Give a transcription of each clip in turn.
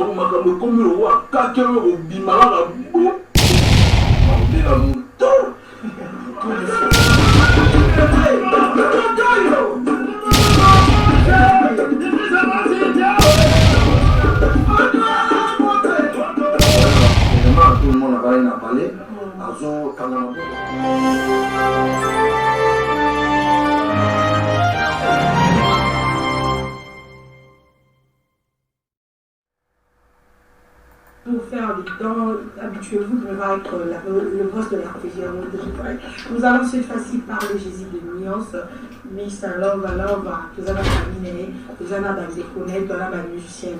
Donc makambo comme le roi kakero au bimala la boue. On la montagne. Tout le monde a parlé. Pour faire du temps, habituez-vous de voir être le boss de la profession de Dubaï. Nous allons cette fois-ci parler Jésus de nuances, Miss Lova, vous avez terminé, vous avez déconné, vous avez musicien.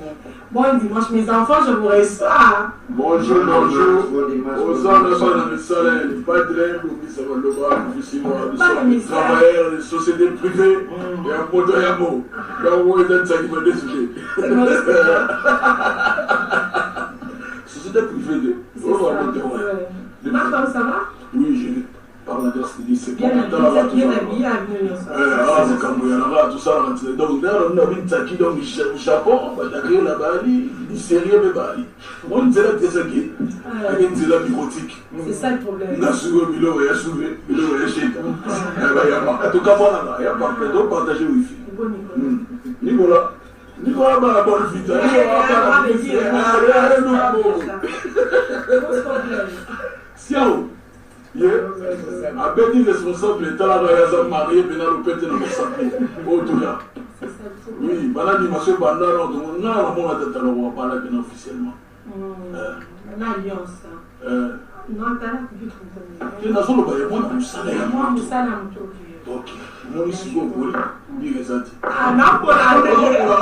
Bon dimanche, mes enfants, je vous reçois. Bonjour. Aux hommes, dans le soleil, pas de l'air, ça va le voir, nous sommes travailleurs de sociétés privées, et un poteau et un mot. Là où on est ça qui va décider. Société privée de. Martin, ça va? Oui, je parle de c'est bien habillé à venir. C'est comme il y en a tout ça. Donc, là, on a vu Taki dans le Japon, on va créer la Bali, il sérieux de Bali. On dit là, c'est ça qui est. On dit là, bureautique. C'est ça le problème. On a soulevé, il a soulevé, il a échec. En tout cas, voilà, il y a pas de partager le wifi. Nicolas. Nicolas va la bonne vie. Siao. Avec les responsables, l'État va marier, mais le pété dans le sapé. Oui, l'animation, on a parlé officiellement. Une alliance. Non, tu as ok, mon ici, vous voulez dire ça. Ah, non, pour la elle va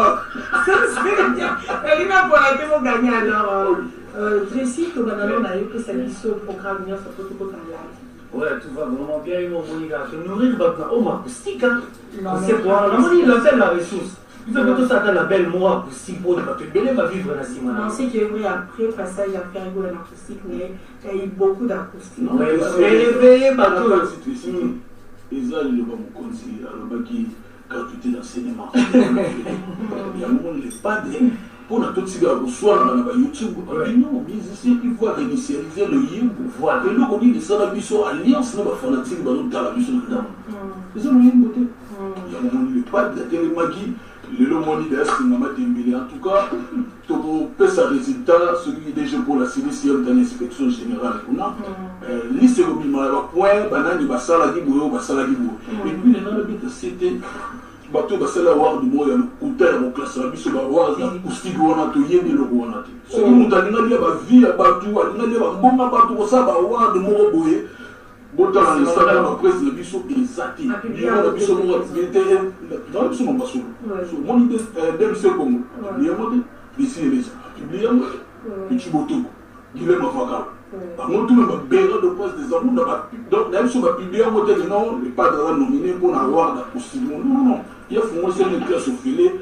pour la télé, gagner alors. Je cite que maintenant, on a eu que c'est le programme, il y a ce protocole en live. Ouais, tout va vraiment bien, ils m'ont se nourrir maintenant. Oh, ma acoustique, hein. C'est quoi? La monnaie, il a fait la ressource. Il fait que tout ça dans la belle moi acoustique pour ne pas te belle, va vivre la Simona. Non, c'est que oui, après, passage, il y a fait un goût d'acoustique, mais il y a eu beaucoup d'acoustique. Non, mais élevé, bateau. Et ça, il va me conseiller. Alors, quand tu étais dans le cinéma, il y a un moment, les padres, pour notre petit gars, soit dans YouTube, non, musicien, il faut réinitialiser le yim. Voilà. Et là, on dit que ça, la mission alliance, nous, fanatique, dans la mission de l'âme. C'est ça, le yim, côté. Il y a un moment, les padres, la télémagie, le lomoni d'Est, en tout cas, pour faire sa résultat, celui qui est déjà pour la CDC dans l'inspection générale. Lycée Robima, point, banane, basala, gibouyo, basala, gibouyo. Et puis, dans le but, c'était. Bateau basala war du mois ya kuter au classe biso ba waza kustigo wana to yende lo wana te so ki mutalinga lia ba vie ya batu alinga lia ba mbonga batu ko sa ba war de mo boye bota na sala ba presse de biso exacti bien na biso mo activité dans biso mo baso so mon idée dem se comme bien mode ici les gens bien mode petit boto il est mafaka bango tout même béra de poste des amours donc même sur ma publier en mode non les pas de nominé pour avoir la possibilité non il y a foncé une classe au filet,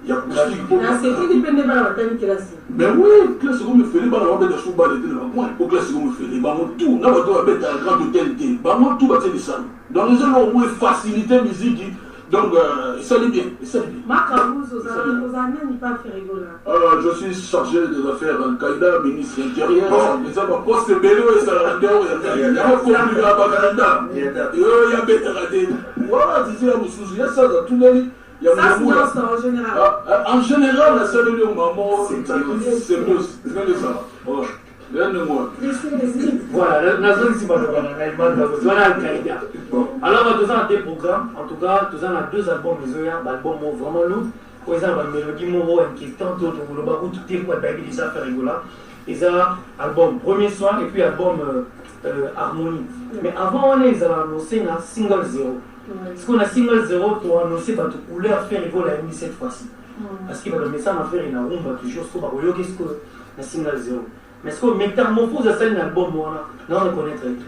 il y a possible. C'est qui dépend de la classe. Ben oui, classe comme le filet, on va mettre sous balle de la moi, pour classe comme le filet, tout, n'a pas de mettre un grand hôtel, tout va être ça. Dans les gens où faciliter la musique, donc ça allait bien, ça allait bien. Marc Abouz, vous avez pas fait rigoler. Je suis chargé des affaires Al-Qaïda, ministre intérieur, les hommes poste bélo et ça la rendeur, il y a un conflit à Baganda, il y a Bétéradé. Voilà, c'est la moussouche, il y a ça dans tous les. Ça, c'est en général. En général, la seule lieu maman, c'est mieux, c'est mieux ça. Rien de moi. Voilà, la zone ici, voilà Al-Qaïda. Alors, nous avons des programmes, en tout cas, nous avons deux albums, l'album vraiment lourd. Pour exemple, la mélodie moro inquiétante, tout le monde, tout est quoi, ça fait rigoler. Et ça, album premier soir et puis album harmonie. Mais avant, ils ont annoncé un single 0. Parce qu'on a single 0 pour annoncer que tu couleur faire rigoler cette fois-ci. Parce que le message m'a fait une rumba toujours sur le qu'est-ce que le single 0. Mais ce qu'on métamorphose à un album, on reconnaît très bien.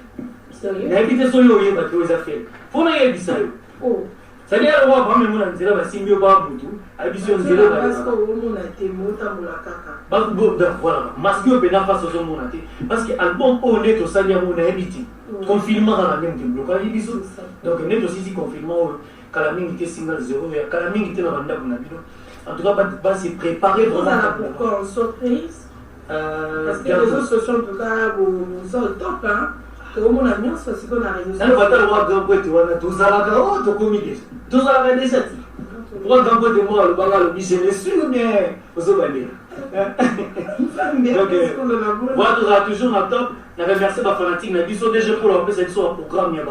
Il y a des gens qui ont fait. Il faut que vous ça. C'est-à-dire que vous avez un peu de simbio ba mutu, ambition zéro ba. Parce que vous avez été mota moula kaka. Voilà, masque au pénal face aux hommes monate. Parce que album honnête au salia mon habité. Confinement dans la même blocage biso. Donc net aussi si confinement quand la mingi était single 0 et quand la mingi était dans la bande En tout cas, va se préparer Vous vraiment. allez pourquoi en surprise? Parce que les réseaux sociaux, en tout cas, vous sont au top, hein. Tout le monde a mis en social, c'est qu'on a réseaux sociaux. On va te voir grand poète, on a tous à la caro, tout comme il est. Tous à la déjà. Pourquoi grand poète et moi, le bagage, le biche, je suis ou bien, vous avez dit. Donc, voilà, nous avons toujours un top. On a remercié ma fanatique, on a dit, déjà pour leur place, c'est un programme, il y a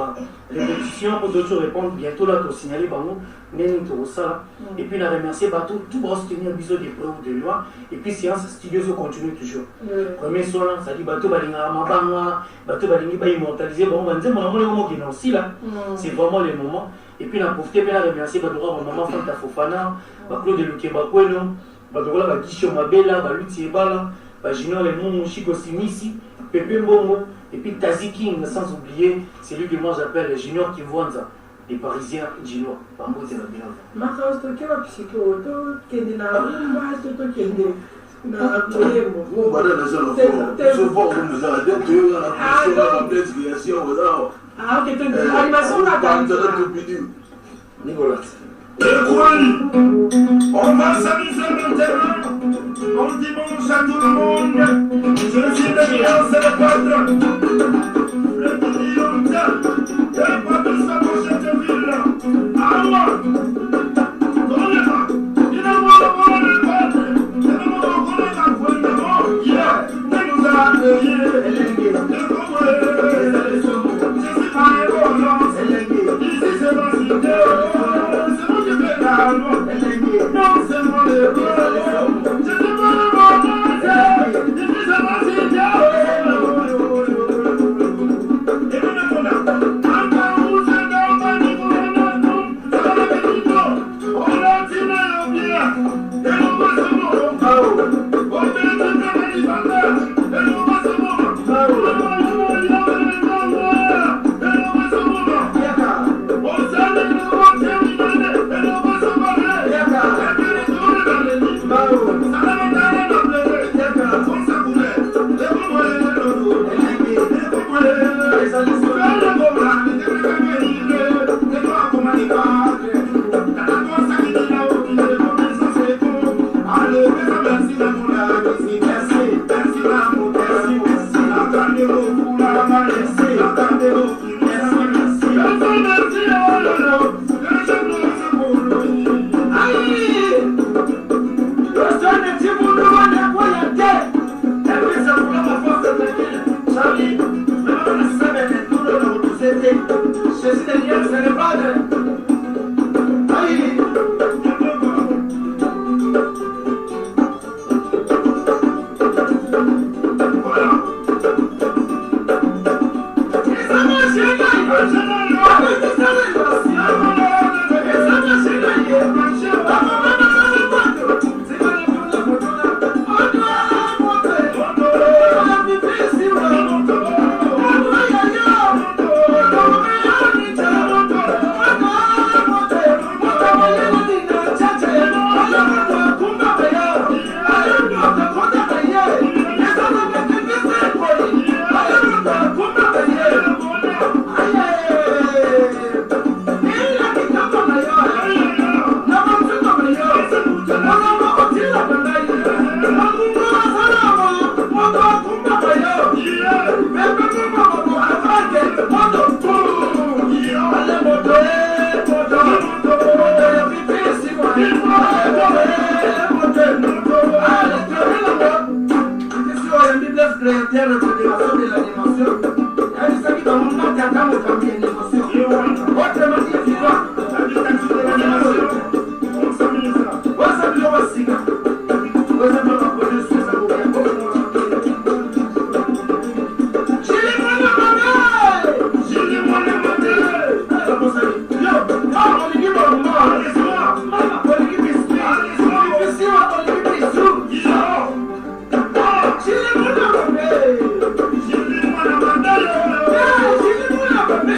des répétitions pour d'autres répondre. Bientôt, là, tu as signalé par nous, mais nous ça. Et puis, on a remercié tout va soutenir un bisou des preuves de loi. Et puis, séance studieuse continue toujours. Premier soir, ça dit, bateau balinga, mabanga, bateau balingi, ba immortalisé. Bon, on va dire, mon amour, les moments qui sont aussi là. C'est vraiment les moments. Et puis, on a profité, puis on a remercié, mon maman Fanta Fofana, Claude Lukeba Kweno. Badola ba Kisho Mabela, ba Luti Ebala, ba Junior les Moumou Chico Simisi, Pepe Mbongo, et puis Tazi King, sans oublier, c'est lui que moi j'appelle Junior Kivuanza, les Parisiens Junior, par moi c'est la bien. Marcos, tu as psycho, tu es de la rumba, tu es de la Bon, voilà, les gens se font comme nous avons dit, la création, ah, ok, tu as l'animation là, Nicolas. On va s'amuser maintenant. On dimanche à tout le monde. Je suis le meilleur, c'est le patron. Le million, et pas de sa prochaine ville. À moi. Donnez-moi. Il ne m'a pas le patron. Il ne m'a pas le patron. Yeah. Il nous a accueillis. Je suis pas les voyants. Ici, c'est ma cité. Non, c'est mon héros. Je te demande de plus à ma cité. Et nous ne connaissons pas. Encore où c'est dans ma vie, ça va le petit. On a dit le bien. Et nous passons mon temps. On fait le truc de manifesteur. Et nous passons mon temps. On s'est dit que nous terminé. Et nous passons mon temps.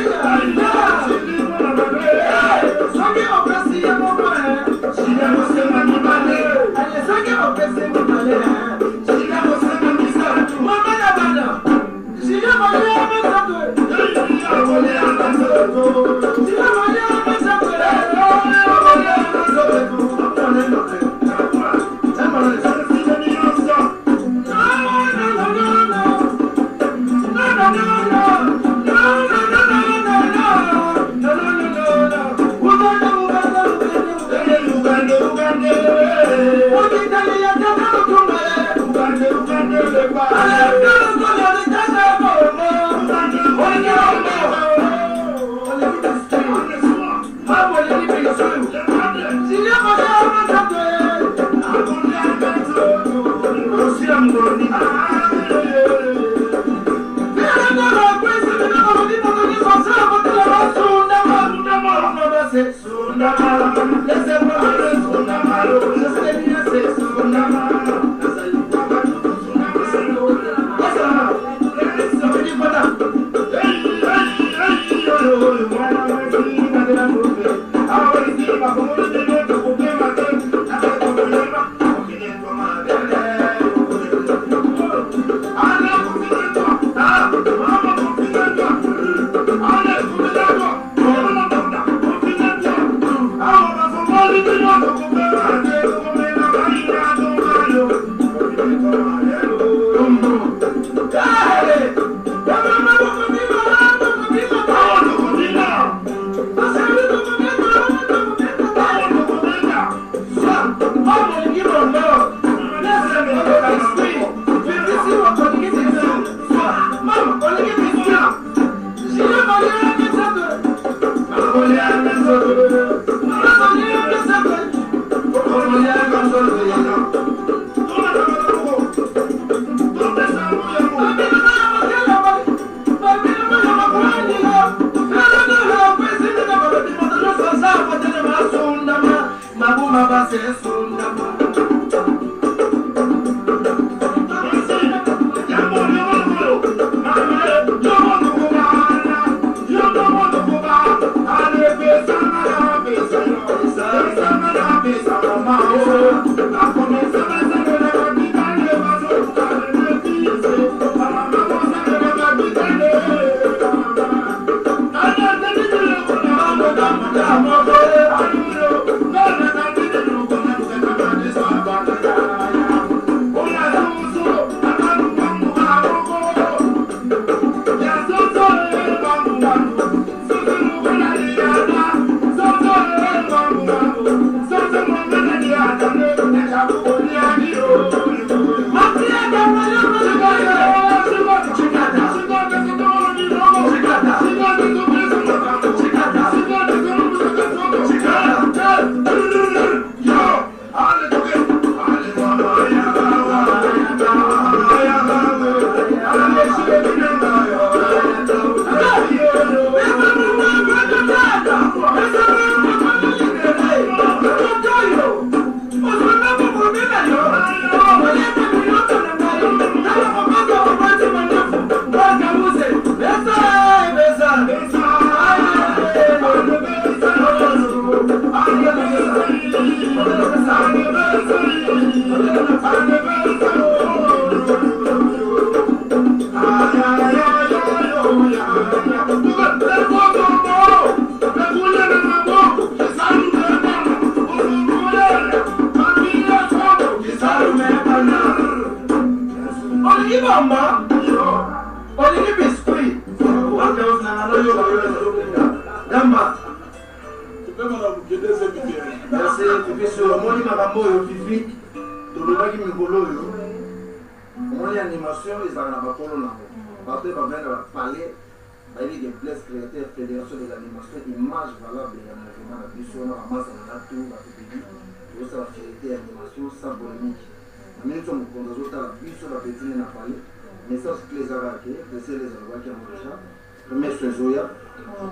Yeah.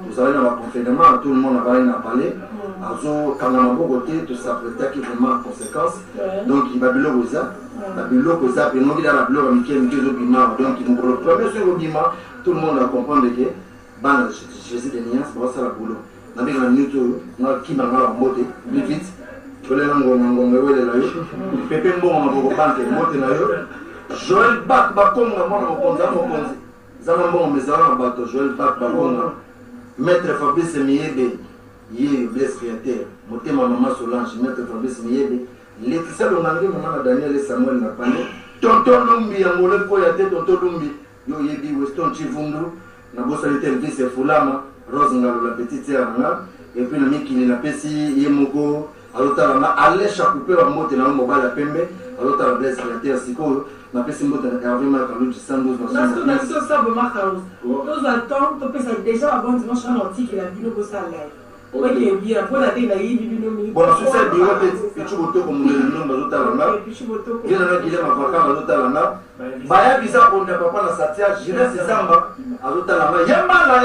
Vous avez dans la confédération, tout le monde a parlé. Alors, quand on a beau côté, tout ça peut être vraiment en conséquence. Donc, il va bien le ça. Il va bien le ça. Puis, nous, il a la bleu, il y a un peu de bima. Donc, il nous le premier sur le bima, tout le monde a compris que, ben, Jésus de Nias, c'est pour ça la boulot. Nous avons un minute, nous avons qui m'a monté, plus vite. Je l'ai dit, Pépé Mbon, on va monter là. Joël Bak, Bakon, on va monter. Zamambon, mais ça va battre Joël Bak, Bakon. Maître Fabrice Miebe, il est blessé créateur. Monté ma maman Solange, Maître Fabrice Miebe. L'écriture de l'anglais, maman Daniel et Samuel n'a pas né. Tonton Lumbi, en Mole Koyate, Tonton Lumbi. Yo Yebi, Weston Chivundu, Nabo Salite, Vice Fulama, Rose Ngalo, la petite sœur, et puis le mec qui est la Pessi, Yemogo, Alota, Allez, Chakoupe, la motte, la mobile, la Pembe. azotala Blaise Créateur sikoyo napesi mbote na Hervé Makaluji 112 naso sabo makaus tozwa temps topesa déjà avant dimanche en antique la bino kosala oye bien mpona te nayibi bino mingi bon nasusa biro te pichu botoko mondelo bazotala nga vina na Guilhem Avaka bazotala nga bayabisa ponda papa na Satia jeunesse zamba azotala nga yembala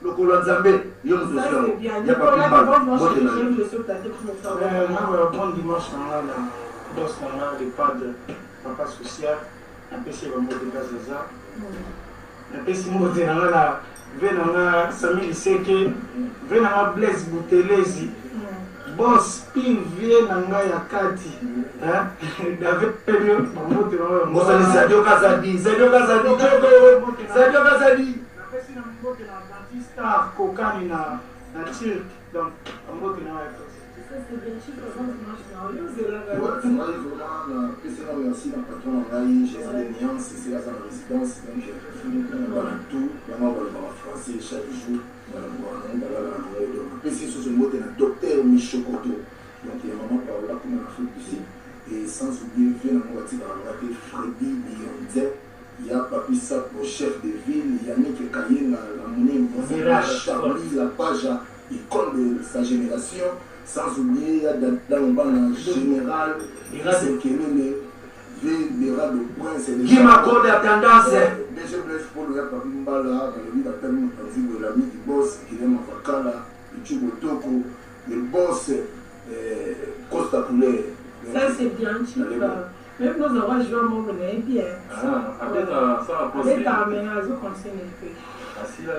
lokolo nzambe yo moto ya papi mbala mbote na bon dimanche na la boss na le padre papa social apesi bambote gazaza apesi mbote na la venanga Samuel Seke venanga Blaise Boutelezi boss pi vie nanga ya kati David Pedro bambote na mosali Sadio Kazadi apesi na mbote na Baptista kokani na Turc donc bambote na merci na patron na ngai Jésus de Nuance c'est la résidence donc j'ai fini tout vraiment en français chaque jour pesi sur une mot de docteur Michokoto donc il y a maman Paola comme on a fait ici et sans oublier vient la moitié dans la Freddy Biondet il y a Papi Sap le chef de ville Yannick Kayena la monnaie Charlie la page icône de sa génération. Sans oublier, dans le ban général, il reste le Vera de Prince. Qui m'a codé à tendance? Déjà, pour le Papi Mbala, il a permis de l'ami du boss, Guilhem Avaka, le Tchubotoko, le boss Costa Poulet. Ça, c'est bien, même nos enfants jouent à mon bonnet, bien. Avec ta ménage, je conseille un peu. Assis là,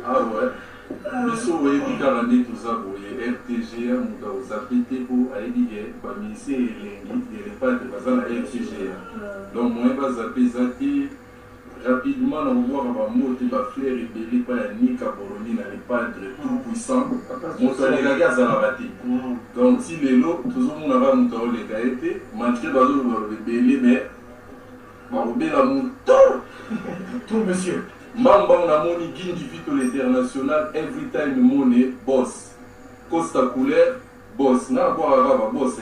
ah ouais. Biso oye bikala nde toza boye RTGA moto akozapi te mpo ayebi ke bamisie elengi elepate baza na RTGA donc moyen bazape eza te rapidement na kobwaka bamo te bafleur ebele mpa ya nika boroni na lepadre tout puissant moto alekaki azalaka te donc ti lelo tozomonaka moto aoleka ye te malgré bazoloba ebele mais bakobela moto tout monsieur Mbamba namoni Gindi Vito l'international every time money boss Costa Couleur boss na kwa raba boss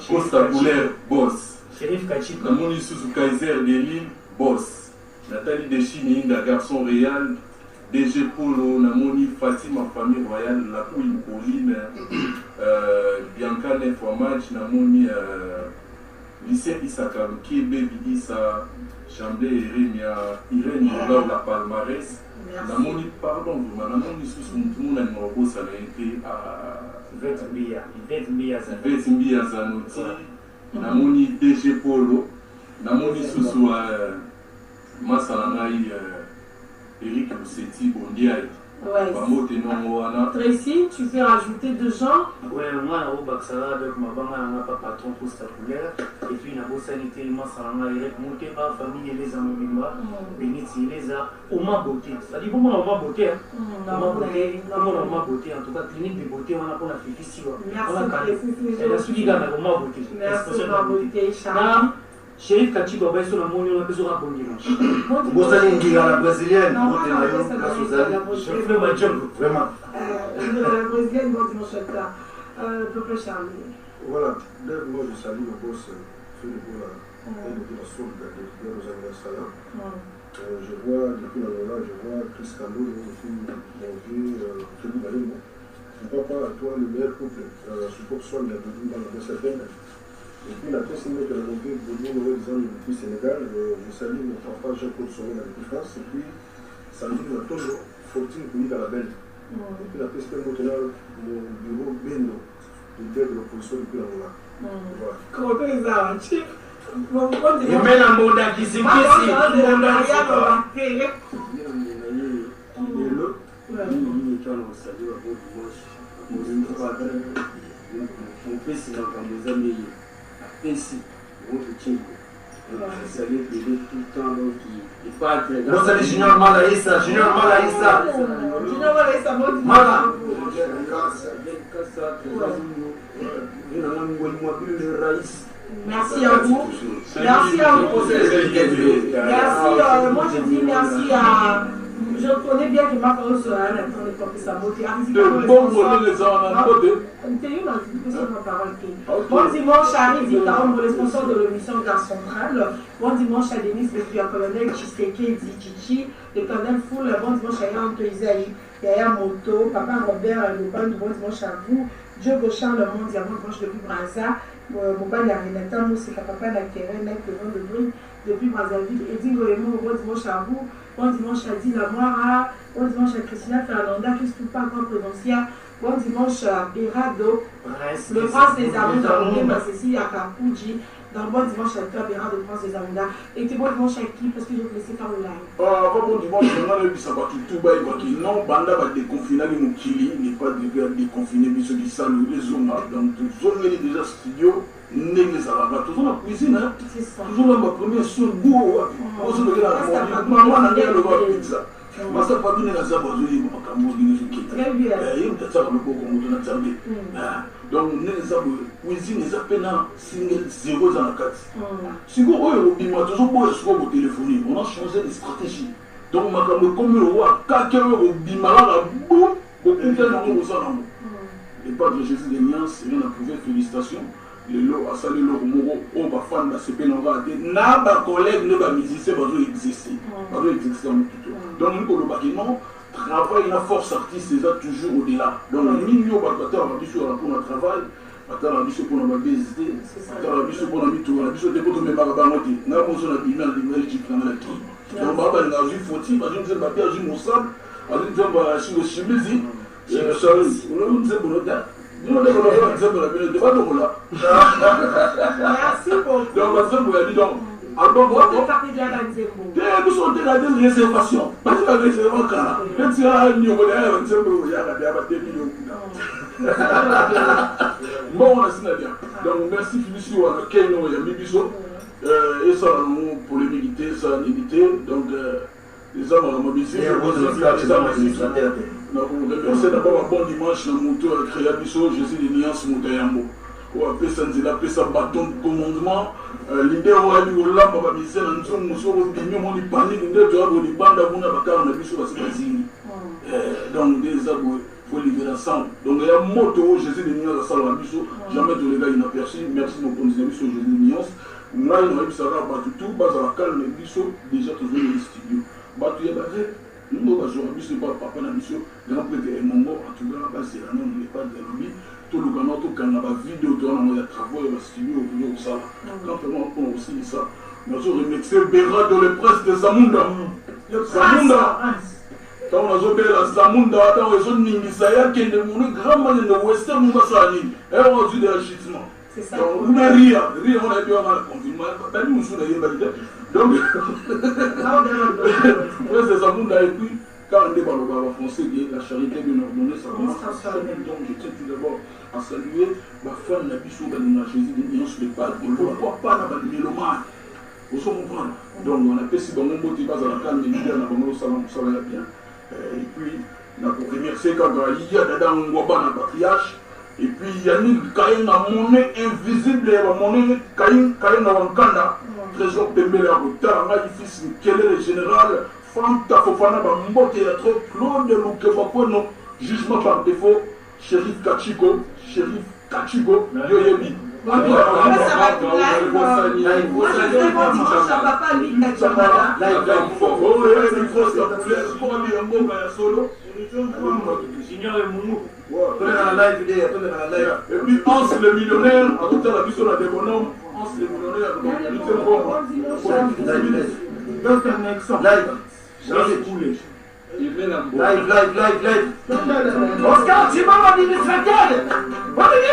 Costa Couleur boss Sheriff Kachiko namoni Susu Kaiser de Lille boss Nathalie de Chine Inda garçon réel DG Polo namoni Fatima famille royale la Queen Pauline Bianca Nefomage namoni lycée Isaka Kebe Issa Chamblé Irène Jola la palmarès. Namoni pardon, namoni sous mon numéro ça a été à Yvette Mbia Zanoti. Namoni DG Polo. Namoni sous Masalanai Eric Roussetti Bondiaï. Ouais. Tracy, tu peux rajouter 2 gens? Ouais, moi, au Baxala, donc ma maman n'a pas patron pour sa couleur. Et puis, la bosse sanité, ma salama, il est monté par famille et les amis, bénéficie les a au ma beauté. Ça dit, comment on va beauté? Comment on va beauté? En tout cas, clinique de beauté, on a fait ici. Merci. Elle a suivi la beauté. Merci, ma beauté, Charles. Sheriff Kachiko Baïso na moni on a besoin de bon dimanche. Bosali Ngiga la brésilienne, beauté na yo, la Suzanne. Je fais ma job, vraiment. La brésilienne, bon dimanche à toi. Papa Charlie. Voilà, moi je salue le boss Philippe de la Soul de nos anniversaires. Je vois, depuis la Lola, je vois Chris Cando, mon vieux Philippe Balemo. Mon papa, toi, le meilleur couple, support soit il y a deux dans la certaine. Et puis la personne que la montée de Boudou, depuis Sénégal, je salue mon papa Jean-Claude Sommet depuis France, et puis samedi, on a toujours Fortune Kouïd à la Belle. Et puis la personne maintenant, mon bureau Bendo, leader de l'opposition depuis la Moula. Voilà. Comment tu es là, Chip? Et même en mode qui ainsi, votre Tchingo. Vous allez plaider tout le temps, donc il parle très bien. Vous allez Junior Malaïsa, Junior Malaïsa. Junior Malaïsa, Mala. Merci à vous. Merci à vous. Merci, moi je dis merci à Je connais bien que ma parole sera un temps de professeur Samoté. Bon, les gens en côté. Bon dimanche à Rivi, le responsable de l'émission Gare Centrale. Bon dimanche à Denis, le colonel Chiseke Zichichi, le colonel Foul. Bon dimanche à Yann Toisaï, Yaya Moto, Papa Robert Loban. Bon dimanche à vous. Dieu Gauchard, le monde diamant, dimanche depuis Brazza. Mon père Renata Moussika, Papa Nakeren, le nom de Brume depuis Brazzaville. Edith Goémon, bon dimanche à vous. Bon dimanche à Dina Moira. Bon dimanche à Christina Fernanda, Christophe pas encore prononcière. Bon dimanche à Berado, le prince des Amounda, Cécile Akapuji. Dans bon dimanche à toi, Berado, le prince des Amounda. Et tu bon dimanche à qui? Parce que je vais laisser faire le live. Bon dimanche, on a vu ça va tout bas. Non, Banda va déconfiner les Moukili, n'est pas déconfiner ceux qui saluent les zones. Donc, zone est déjà studio. N'est ça va toujours la cuisine, hein? Toujours la première sur goût. On se regarde la maman, on a le droit de pizza. Masa Fabine na zabo zuri makambo ngini très bien. Il me t'a comme beaucoup de na tsambe. Donc ne zabo cuisine za pena single 0 dans la carte. Sigo oyo bima toujours bo esco au téléphone. On a changé de stratégie. Donc makambo comme le roi kakero bima la boum beaucoup de gens ont ça là. Et pas de Jésus des Liens, c'est rien à prouver, félicitations. Le lot a salé le moro on va faire la CP non va na ba collègue ne va musicien va exister va exister en tout donc nous le bâtiment travail la force artiste c'est toujours au-delà donc le milieu va battre la biso pour le travail battre la biso pour la BSD battre la biso pour la mitou la biso de pour me ba ba ngoti na mo so na bimel l'image du plan la qui donc ba ba na ju foti ba ju ba pia ju mosab ba ju ba shi le chimizi et ça on nous dit bon là. Merci beaucoup. Donc, nous sommes de la réservation. Parce que la réservation, même si on a un niveau de bon, on a signé. Donc, merci Félicio à Keno et à Mibiso. Et ça, pour l'éviter, ça a évité. Donc, les hommes ont mobilisé. On remercie d'abord un bon dimanche dans mon tour à Créabiso, Jésus de Niance Moutayambo. On a fait ça bâton de commandement. L'idée où elle est là, on va misser dans son mousseau, on dit panique, on dit tu as des bandes à mon abacar, on a vu sur la Sénégal. Donc, des abos, il faut livrer ensemble. Donc, il y a un motto, Jésus de Niance à Salabiso, jamais tous les gars inaperçus. Merci de nous continuer sur Jésus de Niance. Nous, on a eu ça là, tout, bas à la calme, déjà toujours dans le studio. Batu ya basé. Nous, on a vu papa na mission, grand prêtre et Mongo, en tout cas, c'est la non, il n'est pas de l'ami. Tout le canal, tout le canal, vidéo, tout le monde, travaux, il va se studio, au ça. Quand on aussi ça. Nous avons remercié Béra de l'Epresse de Zamunda. Zamunda. Quand on a joué la Zamunda, on a joué Nimisaya, qui est de mon grand man de Western, nous avons dit, et on a vu des agissements. C'est ça. On a rire, on a dit, on a le confinement, pas nous, on a dit, donc, c'est Zamunda et puis, quand on est dans le bas français, la charité de nous donner ça commence à saluer. Donc, je tiens tout d'abord à saluer ma femme, la bichou, la Jésus, les nuances, les balles, on ne voit pas la mélomane. Vous comprenez? Donc, on a fait si bon, on a la canne, on a ça va bien. Et puis, on a pour remercier quand il y a dedans un Wabana patriarche. Et puis, il y a une caïne à monnaie invisible, la monnaie caïne à Wankanda. Trésor Pembele à Bouta, fils quel est le général, Fanta Fofana, Mbote, il y a trop, Claude Lukebapono, jugement par défaut, Shérif Kachiko, Yoyebi. Et puis Hans le millionnaire, à tout à la vie sur la débonhomme, Hans le millionnaire, live. Oscar, tu m'as l'administrateur. On est